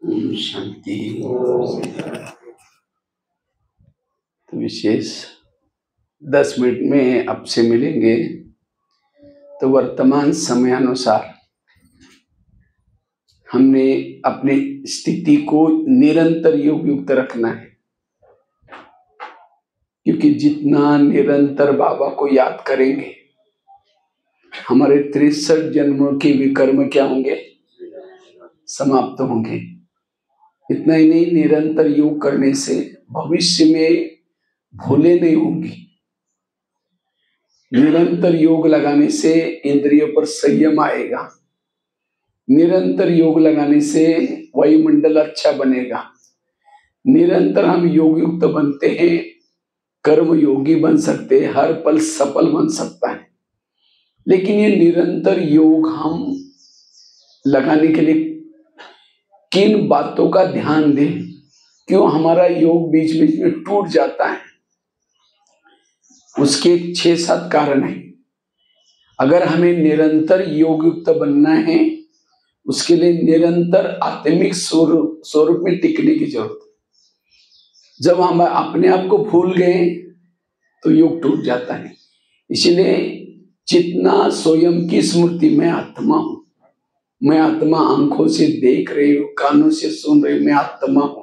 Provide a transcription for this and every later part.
शांति। तो विशेष 10 मिनट में आपसे मिलेंगे। तो वर्तमान समयानुसार हमने अपनी स्थिति को निरंतर योग युक्त रखना है, क्योंकि जितना निरंतर बाबा को याद करेंगे हमारे 63 जन्मों के विकर्म क्या होंगे, समाप्त होंगे। इतना ही नहीं, निरंतर योग करने से भविष्य में भूले नहीं होंगी। निरंतर योग लगाने से इंद्रियों पर संयम आएगा। निरंतर योग लगाने से वायुमंडल अच्छा बनेगा। निरंतर हम योग युक्त बनते हैं, कर्म योगी बन सकते हैं, हर पल सफल बन सकता है। लेकिन ये निरंतर योग हम लगाने के लिए किन बातों का ध्यान दें? क्यों हमारा योग बीच बीच में टूट जाता है? उसके 6-7 कारण हैं। अगर हमें निरंतर योग युक्त बनना है, उसके लिए निरंतर आत्मिक स्वरूप में टिकने की जरूरत है। जब हम अपने आप को भूल गए तो योग टूट जाता है। इसलिए जितना स्वयं की स्मृति में आत्मा हूं, मैं आत्मा आंखों से देख रही हूँ, कानों से सुन रही हूँ, मैं आत्मा हूं,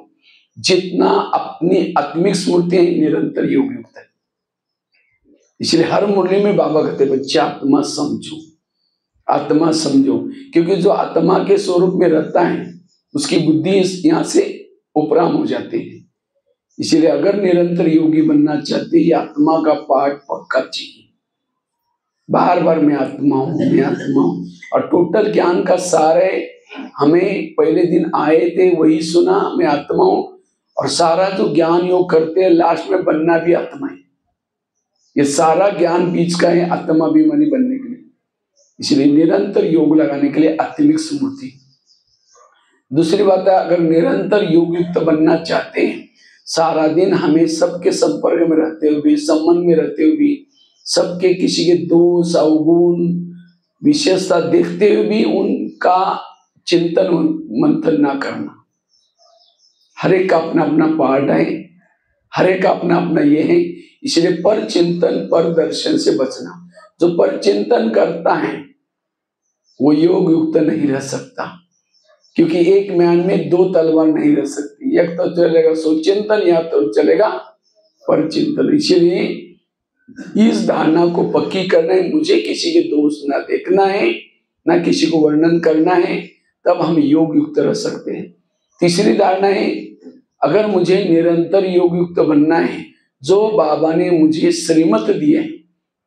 जितना अपनी आत्मिक स्मृति निरंतर योग युक्त है। इसलिए हर मुरली में बाबा कहते बच्चे आत्मा समझो, आत्मा समझो, क्योंकि जो आत्मा के स्वरूप में रहता है उसकी बुद्धि यहाँ से उपराम हो जाती है। इसलिए अगर निरंतर योगी बनना चाहते हैं, आत्मा का पाठ पक्का चाहिए। बार बार मैं आत्मा हूँ, मैं आत्मा हूँ। और टोटल ज्ञान का सार है, हमें पहले दिन आए थे वही सुना, मैं आत्मा हूँ। और सारा जो ज्ञान योग करते हैं लास्ट में बनना भी आत्मा है। ये सारा ज्ञान बीच का है, आत्माभिमानी बनने के लिए। इसलिए निरंतर योग लगाने के लिए आत्मिक स्मृति। दूसरी बात है, अगर निरंतर योग युक्त बनना चाहते हैं, सारा दिन हमें सबके संपर्क में रहते हुए, संबंध में रहते हुए, सबके किसी के दोष अवगुण विशेषता देखते हुए भी उनका चिंतन मंथन ना करना। हर एक का अपना अपना पार्ट है, हर एक का अपना अपना ये है। इसलिए पर चिंतन पर दर्शन से बचना। जो पर चिंतन करता है वो योग युक्त नहीं रह सकता, क्योंकि एक म्यान में 2 तलवार नहीं रह सकती। एक तो चलेगा सुचिंतन, या तो चलेगा पर चिंतन। इसलिए इस धारणा को पक्की करना है, मुझे किसी के दोष ना देखना है, ना किसी को वर्णन करना है, तब हम योग युक्त रह सकते हैं। तीसरी धारणा है, अगर मुझे निरंतर योग युक्त बनना है, जो बाबा ने मुझे श्रीमत दी है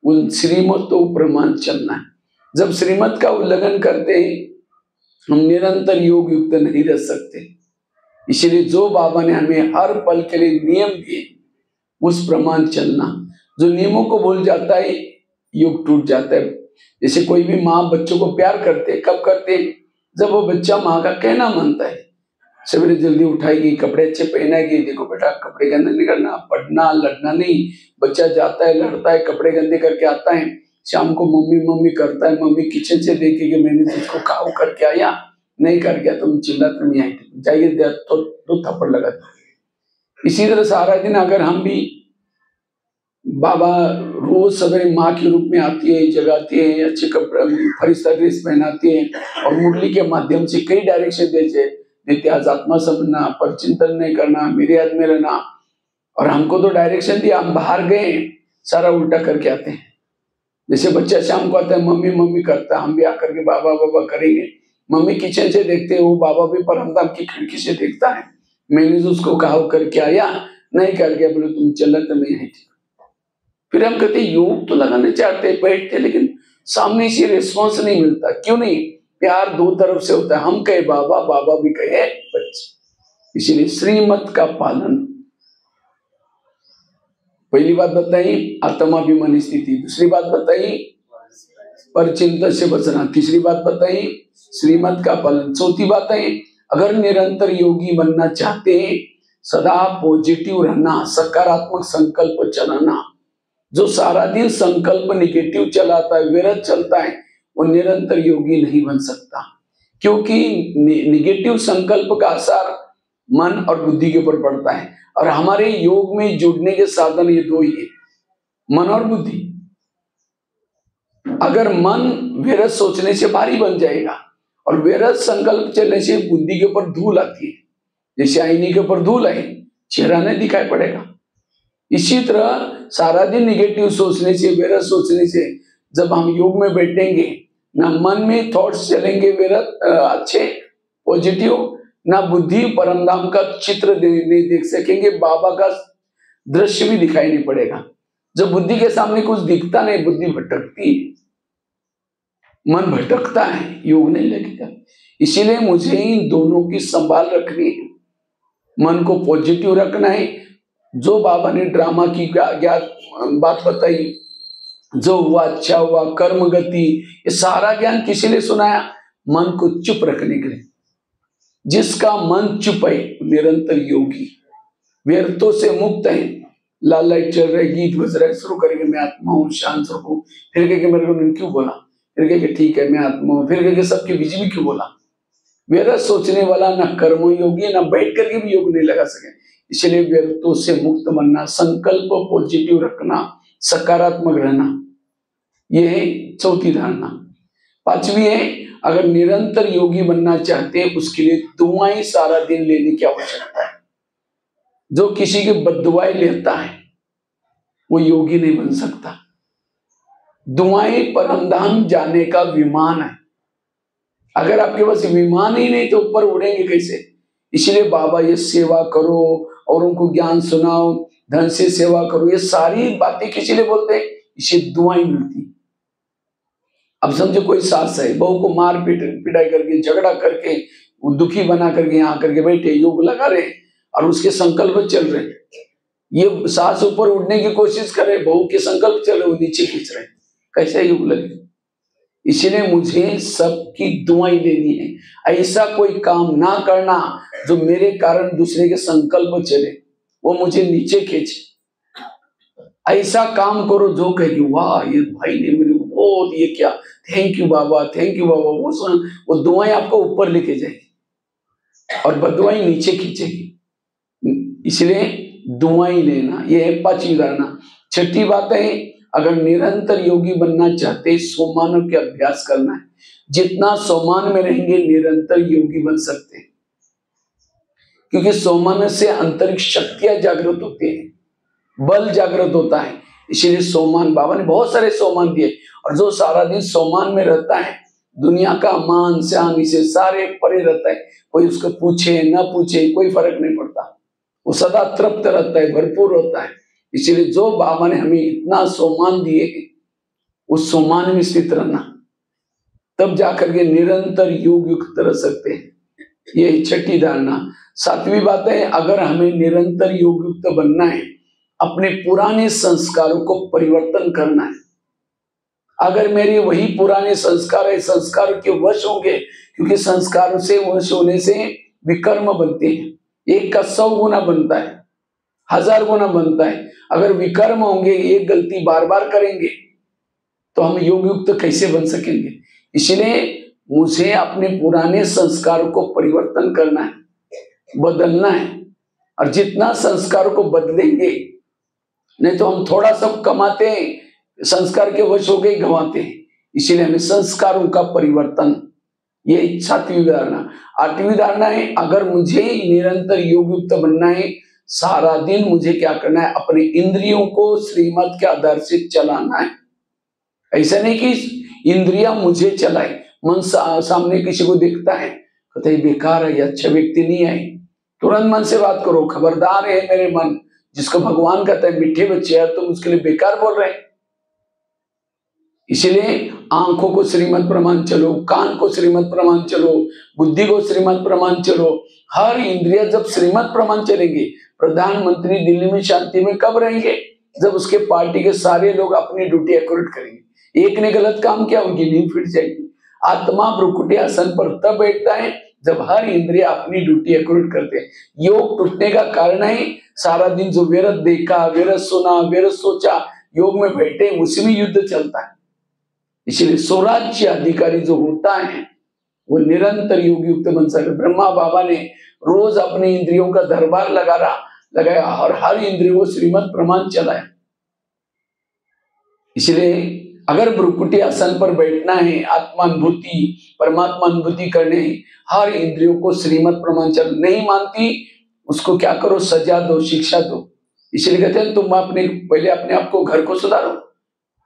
उन श्रीमत तो प्रमाण चलना है। जब श्रीमत का उल्लंघन करते हैं हम निरंतर योग युक्त नहीं रह सकते। इसलिए जो बाबा ने हमें हर पल के लिए नियम दिए उस प्रमाण चलना। जो नियमों को भूल जाता है योग टूट जाता है। जैसे कोई भी माँ बच्चों को प्यार करते है, कब करते हैं? जब वो बच्चा माँ का कहना मानता है। सवेरे जल्दी उठाएगी, कपड़े अच्छे पहनाएगी, देखो बेटा कपड़े गंदे नहीं करना, पढ़ना लड़ना नहीं। बच्चा जाता है, लड़ता है, कपड़े गंदे करके आता है, शाम को मम्मी मम्मी करता है, मम्मी किचन से देखेगी मैंने तुझको काम करके आया, नहीं कर गया तुम चिल्लाते नहीं आई, जाइए तो थप्पड़ लगा दो। इसी तरह सारा दिन अगर हम भी, बाबा रोज सवेरे माँ के रूप में आती है, जगाती है, अच्छे कपड़े फरिश्ता ड्रेस पहनाती है और मुरली के माध्यम से कई डायरेक्शन देते, नित्य आत्मा समझना, पर चिंतन नहीं करना, मेरे याद में रहना। और हमको तो डायरेक्शन दिया, हम बाहर गए सारा उल्टा करके आते हैं। जैसे बच्चा शाम को आता है मम्मी मम्मी करता है, हम भी आकर के बाबा बाबा करेंगे। मम्मी किचन से देखते हैं, वो बाबा भी परमधाम की खिड़की से देखता है, मैंने तो उसको कहा करके आया, नहीं कर गया, बोले तुम चल तो मैं यही थी। फिर हम कहते योग तो लगाने चाहते बैठते, लेकिन सामने से रिस्पॉन्स नहीं मिलता। क्यों नहीं? प्यार 2 तरफ से होता है, हम कहे बाबा, बाबा भी कहे बच्चे। इसलिए श्रीमत का पालन। पहली बात बताई आत्माभिमानी स्थिति, दूसरी बात बताई पर चिंतन से बचना, तीसरी बात बताई श्रीमत का पालन, चौथी बात है अगर निरंतर योगी बनना चाहते हैं सदा पॉजिटिव रहना, सकारात्मक संकल्प चलाना। जो सारा दिन संकल्प निगेटिव चलाता है, विरत चलता है, वो निरंतर योगी नहीं बन सकता। क्योंकि निगेटिव संकल्प का असर मन और बुद्धि के ऊपर पड़ता है। और हमारे योग में जुड़ने के साधन ये दो ही है, मन और बुद्धि। अगर मन व्यर्थ सोचने से भारी बन जाएगा और व्यर्थ संकल्प चलने से बुद्धि के ऊपर धूल आती है, जैसे आईने के ऊपर धूल आई, चेहरा नहीं दिखाई पड़ेगा। इसी तरह सारा दिन निगेटिव सोचने से, व्यर्थ सोचने से जब हम योग में बैठेंगे, ना मन में थॉट्स चलेंगे व्यर्थ अच्छे पॉजिटिव, ना बुद्धि परमधाम का चित्र नहीं देख सकेंगे, बाबा का दृश्य भी दिखाई नहीं पड़ेगा। जब बुद्धि के सामने कुछ दिखता नहीं, बुद्धि भटकती है, मन भटकता है, योग नहीं लगेगा। इसीलिए मुझे इन दोनों की संभाल रखनी है। मन को पॉजिटिव रखना है, जो बाबा ने ड्रामा की बात बताई, जो हुआ अच्छा हुआ, कर्म गति, ये सारा ज्ञान किसी ने सुनाया? मन को चुप रखने के लिए। जिसका मन चुप है निरंतर योगी, व्यर्थों से मुक्त है। लाल लाइट चल रही, गीत बज रहा है, शुरू करेंगे मैं आत्मा हूँ, शांत रहूं, फिर कहेंगे मेरे को क्यों बोला, फिर कहेंगे ठीक है मैं आत्मा हूँ, फिर कहेंगे सबके बीच में क्यों बोला। व्यर्थ सोचने वाला ना कर्म योगी, ना बैठ करके भी योग नहीं लगा सके। इसलिए व्यर्थों से मुक्त बनना, संकल्प पॉजिटिव रखना, सकारात्मक रहना, ये है चौथी धारणा। पांचवी है, अगर निरंतर योगी बनना चाहते हैं उसके लिए दुआएं सारा दिन लेने की आवश्यकता है। जो किसी की बद्दुआएं लेता है वो योगी नहीं बन सकता। दुआएं परमधाम जाने का विमान है। अगर आपके पास विमान ही नहीं तो ऊपर उड़ेंगे कैसे? इसलिए बाबा ये सेवा करो और उनको ज्ञान सुनाओ, धन से सेवा करो, ये सारी बातें किसी लिए बोलते हैं? इसे दुआएं मिलती। अब समझो कोई सास है, बहू को मार पिटाई करके, झगड़ा करके, दुखी बना करके यहाँ करके बैठे, योग लगा रहे और उसके संकल्प चल रहे। ये सास ऊपर उड़ने की कोशिश कर रहे, बहू के संकल्प चल रहे, वो नीचे खींच रहे, कैसे योग लगे? इसलिए मुझे सबकी दुआएं लेनी है। ऐसा कोई काम ना करना जो मेरे कारण दूसरे के संकल्प चले, वो मुझे नीचे खींचे। ऐसा काम करो जो कहेगी वाह ये भाई ने मेरे को बहुत ये क्या, थैंक यू बाबा, थैंक यू बाबा। वो दुआएं आपको ऊपर लेके जाएगी और बदुआएं नीचे खींचेगी। इसलिए दुआएं लेना, ये है पांचवी धारणा। छठी बात है, अगर निरंतर योगी बनना चाहते सोमानों के अभ्यास करना है। जितना सोमान में रहेंगे निरंतर योगी बन सकते हैं, क्योंकि सोमान से आंतरिक शक्तियां जागृत होती हैं, बल जागृत होता है। इसीलिए सोमान, बाबा ने बहुत सारे सोमान दिए। और जो सारा दिन सोमान में रहता है, दुनिया का मान शान इसे सारे परे रहता है, कोई उसको पूछे ना पूछे कोई फर्क नहीं पड़ता, वो सदा तृप्त रहता है, भरपूर होता है। इसीलिए जो बाबा ने हमें इतना सोमान दिए, उस सोमान में स्थित रहना, तब जाकर के निरंतर योग युक्त रह सकते हैं। ये छठी धारणा। सातवीं बात है, अगर हमें निरंतर योग युक्त बनना है, अपने पुराने संस्कारों को परिवर्तन करना है। अगर मेरे वही पुराने संस्कार है, संस्कार के वश होंगे, क्योंकि संस्कारों से वश होने से विकर्म बनते हैं। एक का 100 गुना बनता है, 1000 गुना बनता है। अगर विकर्म होंगे, एक गलती बार बार करेंगे, तो हम योग युक्त कैसे बन सकेंगे? इसलिए मुझे अपने पुराने संस्कारों को परिवर्तन करना है, बदलना है। और जितना संस्कारों को बदलेंगे, नहीं तो हम थोड़ा सा कमाते हैं, संस्कार के वश हो गए, गंवाते हैं। इसीलिए हमें संस्कारों का परिवर्तन, ये सातवीं धारणा। आठवीं धारणा है, अगर मुझे निरंतर योग युक्त बनना है, सारा दिन मुझे क्या करना है? अपने इंद्रियों को श्रीमत के आधार से चलाना है। ऐसा नहीं कि इंद्रियां मुझे चलाए। मन सामने किसी को देखता है, कहते हैं बेकार है, अच्छा व्यक्ति नहीं है, तुरंत मन से बात करो, खबरदार है मेरे मन, जिसको भगवान कहता है मीठे बच्चे हैं, तुम उसके लिए बेकार बोल रहे हैं। इसलिए आंखों को श्रीमत प्रमाण चलो, कान को श्रीमत प्रमाण चलो, बुद्धि को श्रीमत प्रमाण चलो। हर इंद्रिय जब श्रीमत प्रमाण चलेंगे, प्रधानमंत्री दिल्ली में शांति में कब रहेंगे? जब उसके पार्टी के सारे लोग अपनी ड्यूटी एक्यूरेट करेंगे। एक ने गलत काम किया, उनकी नींद फिट जाएगी। आत्मा भ्रुकुटी आसन पर तब बैठता है जब हर इंद्रिय अपनी ड्यूटी एक्यूरेट करते हैं। योग टूटने का कारण है सारा दिन जो व्यर्थ देखा, व्यर्थ सुना, व्यर्थ सोचा, योग में बैठे उसी में युद्ध चलता है। इसलिए स्वराज्य अधिकारी जो होता है वो निरंतर योग युक्त बन सकते। ब्रह्मा बाबा ने रोज अपने इंद्रियों का दरबार लगाया और हर इंद्रियों को श्रीमत प्रमाण चलाया। इसलिए अगर भ्रुकुटी आसन पर बैठना है, आत्मानुभूति परमात्मा अनुभूति करने, हर इंद्रियों को श्रीमत प्रमाण चल नहीं मानती उसको क्या करो, सजा दो, शिक्षा दो। इसलिए कहते हैं तुम पहले अपने आप को, घर को सुधारो।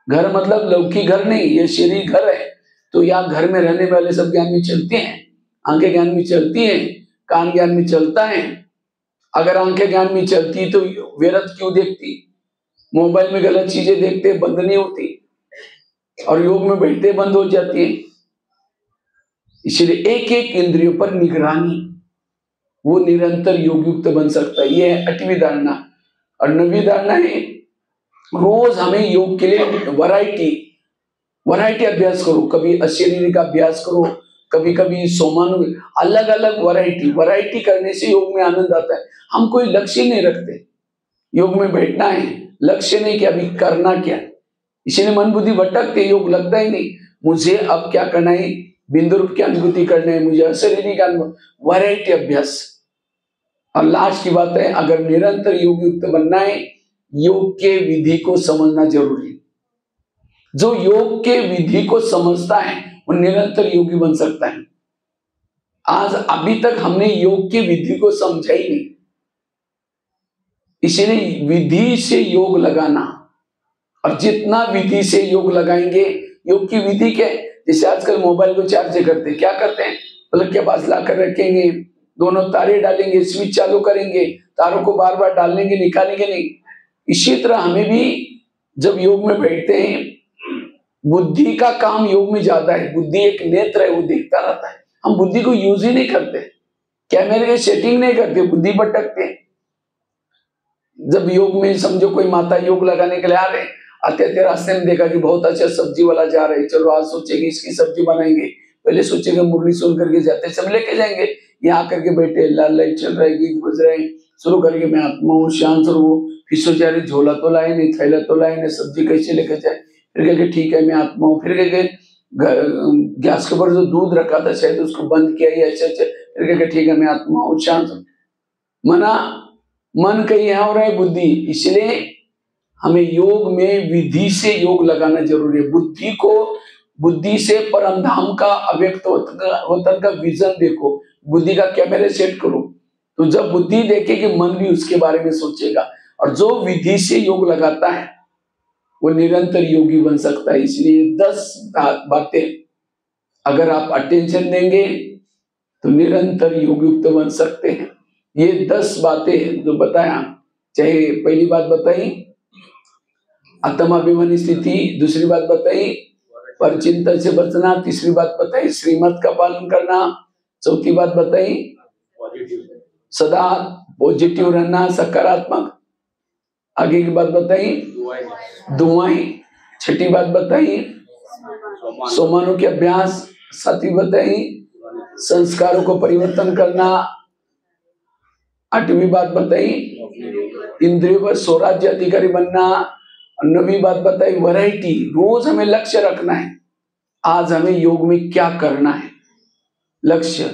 घर मतलब लौकिक घर नहीं, ये शरीर घर है। तो यहाँ घर में रहने वाले सब ज्ञान में चलते हैं, आंखें ज्ञान में चलती हैं, कान ज्ञान में चलता है। अगर आंखें ज्ञान में चलती तो व्यर्थ क्यों देखती? मोबाइल में गलत चीजें देखते बंद नहीं होती, और योग में बैठते बंद हो जाती है। इसलिए एक एक इंद्रियों पर निगरानी, वो निरंतर योग युक्त बन सकता है। ये है 8वीं धारणा। और 9वीं धारणा है रोज हमें योग के लिए वैरायटी अभ्यास करो। कभी अशरीरी का अभ्यास करो, कभी कभी सोमानु, अलग अलग वैरायटी करने से योग में आनंद आता है। हम कोई लक्ष्य नहीं रखते, योग में बैठना है, लक्ष्य नहीं कि अभी करना क्या। इसलिए मन बुद्धि भटकते, योग लगता ही नहीं। मुझे अब क्या करना है, बिंदु रूप की अनुभूति करना है, मुझे अशरीरी का वैरायटी अभ्यास। और लास्ट की बात है, अगर निरंतर योग युक्त बनना है, योग के विधि को समझना जरूरी है। जो योग के विधि को समझता है वो निरंतर योगी बन सकता है। आज अभी तक हमने योग की विधि को समझा ही नहीं, इसलिए विधि से योग लगाना। और जितना विधि से योग लगाएंगे, योग की विधि क्या है? जैसे आजकल मोबाइल को चार्ज करते, क्या करते हैं, प्लग के पास लाकर रखेंगे, दोनों तारे डालेंगे, स्विच चालू करेंगे, तारों को बार बार डालेंगे, निकालेंगे नहीं। इसी तरह हमें भी जब योग में बैठते हैं, बुद्धि का काम योग में ज्यादा है। बुद्धि एक नेत्र है, वो देखता रहता है। हम बुद्धि को यूज ही नहीं करते, कैमरे की सेटिंग नहीं करते, बुद्धि भटकते हैं। जब योग में समझो कोई माता योग लगाने के लिए आ रहे, आते थे रास्ते में देखा कि बहुत अच्छा सब्जी वाला जा रहे, चलो आज सोचेंगे इसकी सब्जी बनाएंगे, पहले सोचेंगे मुरली सुन करके जाते, सब लेके जाएंगे। यहाँ करके बैठे, लाल लाइट चल रहा है, गीत बज रहे हैं, शुरू करके मैं आत्मा हूँ, शांत हूँ। फिर सोचा रही झोला तो लाए नहीं, थैला तो लाए नहीं, सब्जी कैसे लेके जाए। फिर कह ठीक है मैं आत्मा हूँ। फिर कह गैस के ऊपर जो दूध रखा था शायद उसको बंद किया, ऐसे फिर कह ठीक है मैं आत्मा हूँ, शांत हूँ। मन कहीं यहाँ हो रहा है, बुद्धि। इसलिए हमें योग में विधि से योग लगाना जरूरी है। बुद्धि से परम धाम का अव्यक्त वतन का विजन देखो, बुद्धि का कैमरे सेट करो, तो जब बुद्धि देखेगी मन भी उसके बारे में सोचेगा। और जो विधि से योग लगाता है वो निरंतर योगी बन सकता है। इसलिए 10 बातें अगर आप अटेंशन देंगे तो निरंतर योग युक्त बन सकते हैं। ये 10 बातें जो बताया, चाहे पहली बात बताई आत्माभिमानी स्थिति, दूसरी बात बताई परचिंतन से बचना, तीसरी बात बताई श्रीमत का पालन करना, चौथी बात बताई सदा पॉजिटिव रहना, सकारात्मक, आगे की बात बताई दुआएं, छठी बात बताई सोमानों के अभ्यास, सातवीं बताई संस्कारों को परिवर्तन करना, 8वीं बात बताई इंद्रियों पर स्वराज्य अधिकारी बनना, 9वीं बात बताई वैरायटी, रोज हमें लक्ष्य रखना है, आज हमें योग में क्या करना है, लक्ष्य।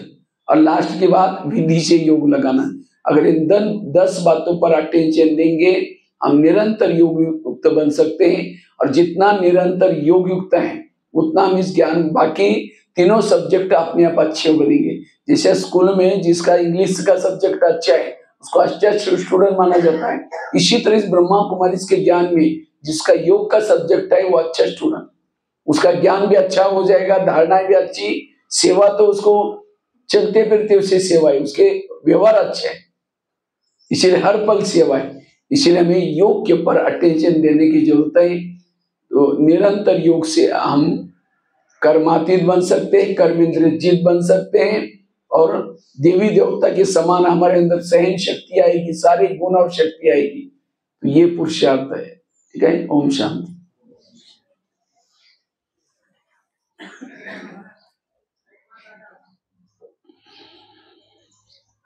और लास्ट की बात विधि से योग लगाना। अगर इन 10 बातों पर अटेंशन देंगे हम निरंतर योग युक्त बन सकते हैं। और जितना निरंतर योग युक्त है उतना हम इस ज्ञान, बाकी तीनों सब्जेक्ट अपने आप अच्छे बनेंगे। जैसे स्कूल में जिसका इंग्लिश का सब्जेक्ट अच्छा है उसको अच्छा स्टूडेंट माना जाता है, इसी तरह इस ब्रह्मा कुमारी के ज्ञान में जिसका योग का सब्जेक्ट है वो अच्छा स्टूडेंट, उसका ज्ञान भी अच्छा हो जाएगा, धारणाएं भी अच्छी, सेवा तो उसको चलते फिरते उससे सेवा है, उसके व्यवहार अच्छे है, इसीलिए हर पल सेवा है। इसीलिए हमें योग के ऊपर अटेंशन देने की जरूरत है। तो निरंतर योग से हम कर्मातीत बन सकते हैं, कर्मेंद्रियजित बन सकते हैं, और देवी देवता के समान हमारे अंदर सहन शक्ति आएगी, सारे गुण और शक्ति आएगी। तो ये पुरुषार्थ है। ठीक है, ओम शांति।